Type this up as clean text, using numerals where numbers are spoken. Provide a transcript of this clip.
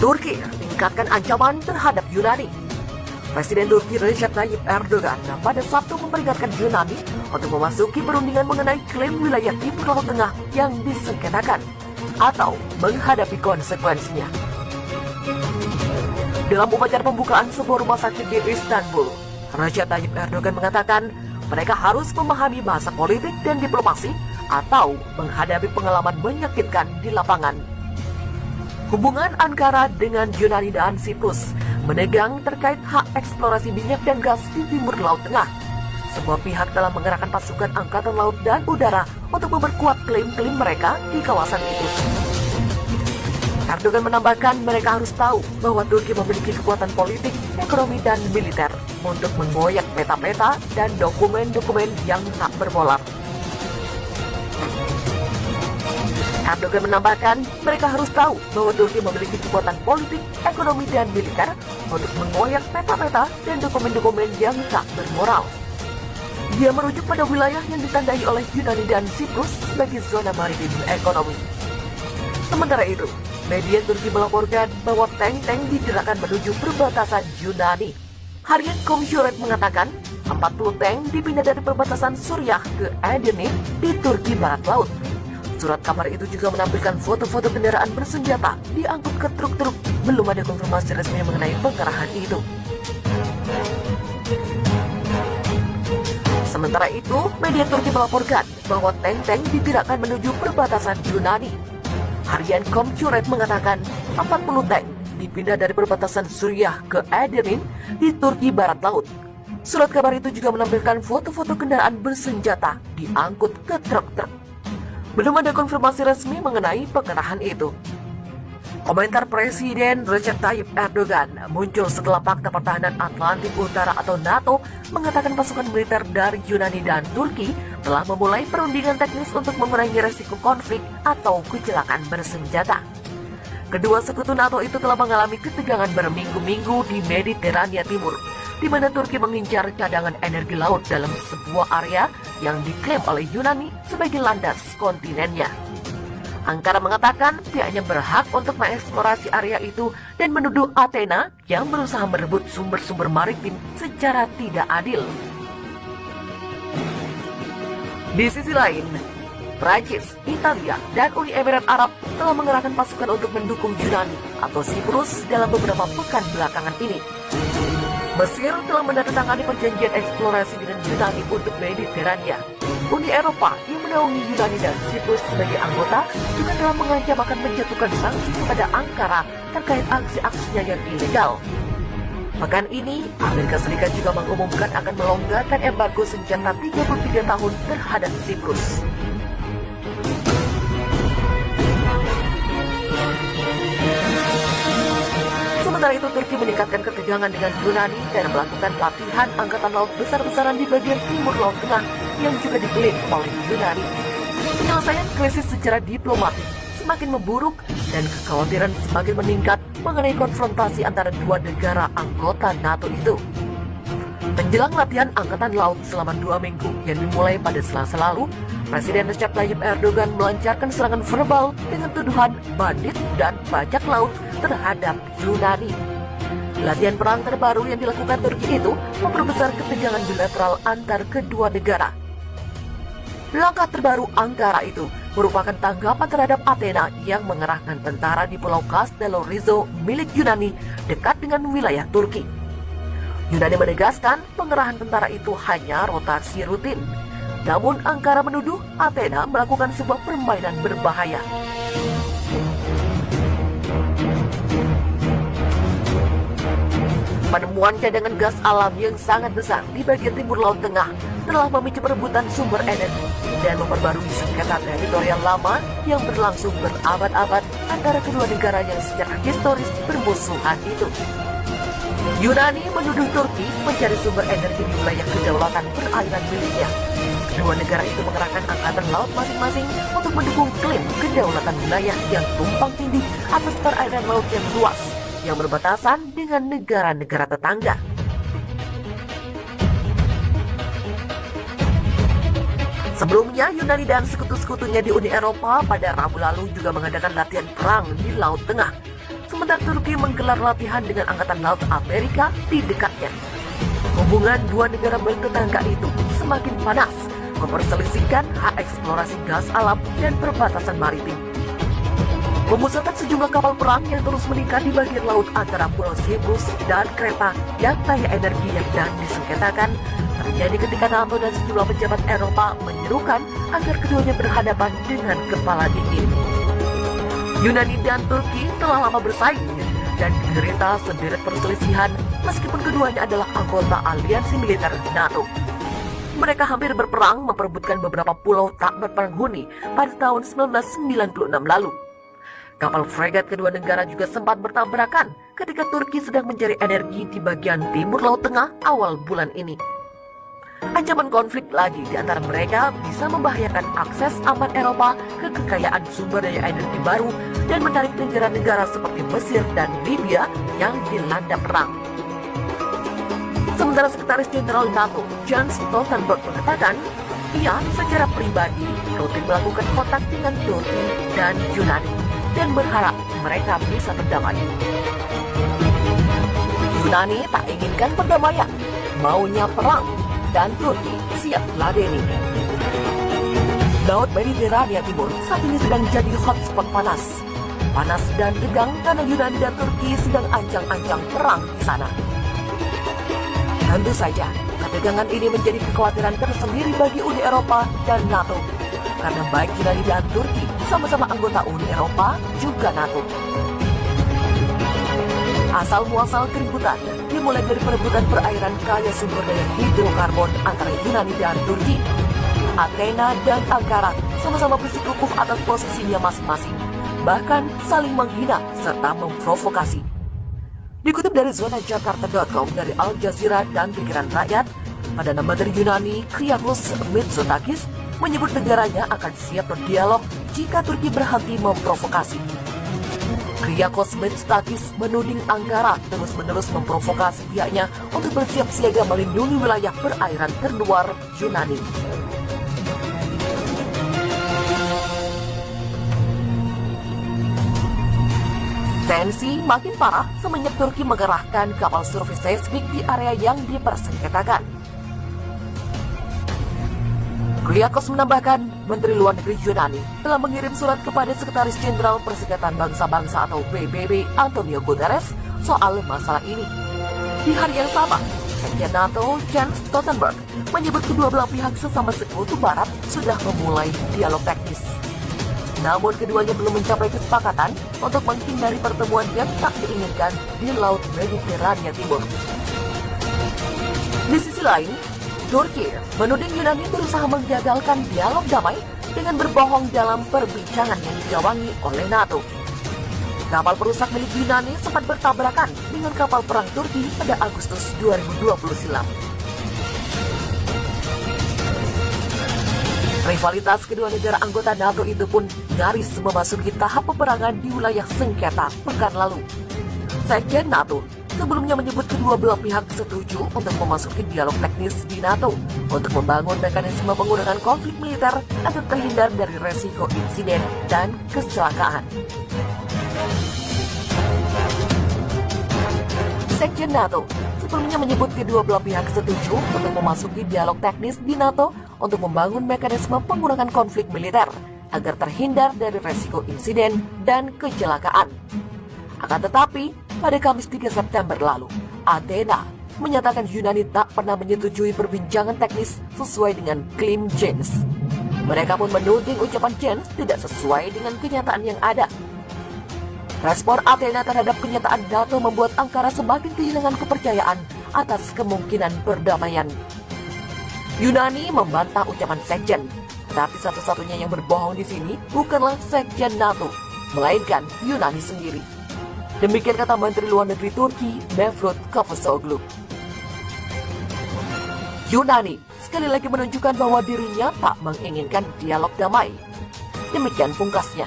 Turki tingkatkan ancaman terhadap Yunani. Presiden Turki Recep Tayyip Erdogan pada Sabtu memperingatkan Yunani untuk memasuki perundingan mengenai klaim wilayah Timur Laut Tengah yang disengketakan atau menghadapi konsekuensinya. Dalam upacara pembukaan sebuah rumah sakit di Istanbul, Recep Tayyip Erdogan mengatakan mereka harus memahami bahasa politik dan diplomasi atau menghadapi pengalaman menyakitkan di lapangan. Hubungan Ankara dengan Yunani dan Siprus menegang terkait hak eksplorasi minyak dan gas di Timur Laut Tengah. Semua pihak telah mengerahkan pasukan angkatan laut dan udara untuk memperkuat klaim-klaim mereka di kawasan itu. Erdogan menambahkan mereka harus tahu bahwa Turki memiliki kekuatan politik, ekonomi, dan militer untuk menggoyak peta-peta dan dokumen-dokumen yang tak bermolar. Erdogan menambahkan mereka harus tahu bahwa Turki memiliki kekuatan politik, ekonomi, dan militer untuk menggoyak peta-peta dan dokumen-dokumen yang tak bermoral. Dia merujuk pada wilayah yang ditandai oleh Yunani dan Siprus sebagai zona maritim ekonomi. Sementara itu, media Turki melaporkan bahwa tank-tank digerakkan menuju perbatasan Yunani. Harian Komshoret mengatakan 40 tank dipindah dari perbatasan Suriah ke Edirne di Turki Barat Laut. Surat kabar itu juga menampilkan foto-foto kendaraan bersenjata diangkut ke truk-truk. Belum ada konfirmasi resmi mengenai pengerahan itu. Sementara itu, media Turki melaporkan bahwa tank-tank digerakkan menuju perbatasan Yunani. Harian Komshoret mengatakan 40 tank dipindah dari perbatasan Suriah ke Edirne di Turki Barat Laut. Surat kabar itu juga menampilkan foto-foto kendaraan bersenjata diangkut ke truk-truk. Belum ada konfirmasi resmi mengenai pengerahan itu. Komentar Presiden Recep Tayyip Erdogan muncul setelah Pakta Pertahanan Atlantik Utara atau NATO mengatakan pasukan militer dari Yunani dan Turki telah memulai perundingan teknis untuk mengurangi resiko konflik atau kecelakaan bersenjata. Kedua sekutu NATO itu telah mengalami ketegangan berminggu-minggu di Mediterania Timur, di mana Turki mengincar cadangan energi laut dalam sebuah area yang diklaim oleh Yunani sebagai landas kontinennya. Ankara mengatakan pihaknya berhak untuk mengeksplorasi area itu dan menuduh Athena yang berusaha merebut sumber-sumber maritim secara tidak adil. Di sisi lain, Prancis, Italia, dan Uni Emirat Arab telah mengerahkan pasukan untuk mendukung Yunani atau Siprus dalam beberapa pekan belakangan ini. Mesir telah menandatangani perjanjian eksplorasi dengan Yunani untuk Mediterania. Uni Eropa yang menaungi Yunani dan Siprus sebagai anggota juga telah mengancam akan menjatuhkan sanksi kepada Ankara terkait aksi-aksinya yang ilegal. Pekan ini, Amerika Serikat juga mengumumkan akan melonggarkan embargo senjata 33 tahun terhadap Siprus. Sementara itu, Turki meningkatkan ketegangan dengan Yunani dan melakukan latihan angkatan laut besar-besaran di bagian timur Laut Tengah yang juga diklaim oleh Yunani. Penyelesaian krisis secara diplomatik semakin memburuk dan kekhawatiran semakin meningkat mengenai konfrontasi antara dua negara anggota NATO itu. Menjelang latihan angkatan laut selama 2 minggu yang dimulai pada Selasa lalu, Presiden Recep Tayyip Erdogan melancarkan serangan verbal dengan tuduhan bandit dan bajak laut terhadap Yunani. Latihan perang terbaru yang dilakukan Turki itu memperbesar ketegangan bilateral antar kedua negara. Langkah terbaru Ankara itu merupakan tanggapan terhadap Athena yang mengerahkan tentara di Pulau Kastelorizo milik Yunani dekat dengan wilayah Turki. Yunani menegaskan pengerahan tentara itu hanya rotasi rutin. Namun Ankara menuduh Athena melakukan sebuah permainan berbahaya. Penemuan cadangan gas alam yang sangat besar di bagian timur Laut Tengah telah memicu perebutan sumber energi dan memperbarui sengketa teritorial lama yang berlangsung berabad-abad antara kedua negara yang secara historis bermusuhan itu. Yunani menuduh Turki mencari sumber energi di wilayah kedaulatan perairan miliknya. Kedua negara itu mengerahkan angkatan laut masing-masing untuk mendukung klaim kedaulatan wilayah yang tumpang tindih atas perairan laut yang luas yang berbatasan dengan negara-negara tetangga. Sebelumnya, Yunani dan sekutu-sekutunya di Uni Eropa pada Rabu lalu juga mengadakan latihan perang di Laut Tengah. sementara Turki menggelar latihan dengan Angkatan Laut Amerika di dekatnya. Hubungan dua negara bertetangga itu semakin panas, memperselisihkan hak eksplorasi gas alam dan perbatasan maritim. Pemusatan sejumlah kapal perang yang terus meningkat di bagian laut antara Pulau Siprus dan Kreta yang kaya energinya dan disengketakan terjadi ketika NATO dan sejumlah pejabat Eropa menyerukan agar keduanya berhadapan dengan kepala dingin. Yunani dan Turki telah lama bersaing dan menderita sederet perselisihan meskipun keduanya adalah anggota aliansi militer NATO. Mereka hampir berperang memperebutkan beberapa pulau tak berpenghuni pada tahun 1996 lalu. Kapal fregat kedua negara juga sempat bertabrakan ketika Turki sedang mencari energi di bagian timur Laut Tengah awal bulan ini. Ancaman konflik lagi di antara mereka bisa membahayakan akses aman Eropa ke kekayaan sumber daya energi baru dan menarik negara-negara seperti Mesir dan Libya yang dilanda perang. Sementara Sekretaris Jenderal NATO Jens Stoltenberg mengatakan, ia secara pribadi rutin melakukan kontak dengan Turki dan Yunani dan berharap mereka bisa berdamai. Yunani tak inginkan perdamaian, maunya perang, dan Turki siap ladeni. Laut Mediterania Timur saat ini sedang jadi hotspot panas. Panas dan tegang karena Yunani dan Turki sedang ancang-ancang perang di sana. Tentu saja, ketegangan ini menjadi kekhawatiran tersendiri bagi Uni Eropa dan NATO. Karena baik Yunani dan Turki sama-sama anggota Uni Eropa juga NATO. Asal muasal keributan dimulai dari perebutan perairan kaya sumber daya hidrokarbon antara Yunani dan Turki. Athena dan Ankara sama-sama bersikukuh atas posisinya masing-masing, bahkan saling menghina serta memprovokasi. Dikutip dari zonajakarta.com dari Al Jazeera dan Pikiran Rakyat, Perdana Menteri Yunani Kyriakos Mitsotakis menyebut negaranya akan siap berdialog jika Turki berhenti memprovokasi. Kyriakos Mitsotakis menuding Ankara terus-menerus memprovokasi pihaknya untuk bersiap siaga melindungi wilayah perairan terluar Yunani. Tensi makin parah semenjak Turki mengerahkan kapal survei seismik di area yang dipersengketakan. Kyriakos menambahkan, Menteri Luar Negeri Yunani telah mengirim surat kepada Sekretaris Jenderal Perserikatan Bangsa-Bangsa atau PBB Antonio Guterres soal masalah ini. Di hari yang sama, Sekjen NATO Jens Stoltenberg menyebut kedua belah pihak sesama sekutu Barat sudah memulai dialog teknis. Namun keduanya belum mencapai kesepakatan untuk menghindari pertemuan yang tak diinginkan di Laut Mediterania Timur. Di sisi lain, Turki menuding Yunani berusaha menggagalkan dialog damai dengan berbohong dalam perbincangan yang digawangi oleh NATO. Kapal perusak milik Yunani sempat bertabrakan dengan kapal perang Turki pada Agustus 2020 silam. Rivalitas kedua negara anggota NATO itu pun nyaris memasuki tahap peperangan di wilayah sengketa pekan lalu. Sekjen NATO sebelumnya menyebut kedua belah pihak setuju untuk memasuki dialog teknis di NATO untuk membangun mekanisme penggunaan konflik militer agar terhindar dari resiko insiden dan kecelakaan. Sekjen NATO sebelumnya menyebut kedua belah pihak setuju untuk memasuki dialog teknis di NATO untuk membangun mekanisme penggunaan konflik militer agar terhindar dari resiko insiden dan kecelakaan. Akan tetapi, pada Kamis 3 September lalu, Athena menyatakan Yunani tak pernah menyetujui perbincangan teknis sesuai dengan klaim Jens. Mereka pun menuding ucapan Jens tidak sesuai dengan kenyataan yang ada. Respon Athena terhadap kenyataan NATO membuat Ankara semakin kehilangan kepercayaan atas kemungkinan perdamaian. Yunani membantah ucapan Sekjen, tapi satu-satunya yang berbohong di sini bukanlah Sekjen NATO, melainkan Yunani sendiri. Demikian kata Menteri Luar Negeri Turki, Mevlut Cavusoglu. Yunani sekali lagi menunjukkan bahwa dirinya tak menginginkan dialog damai. Demikian pungkasnya.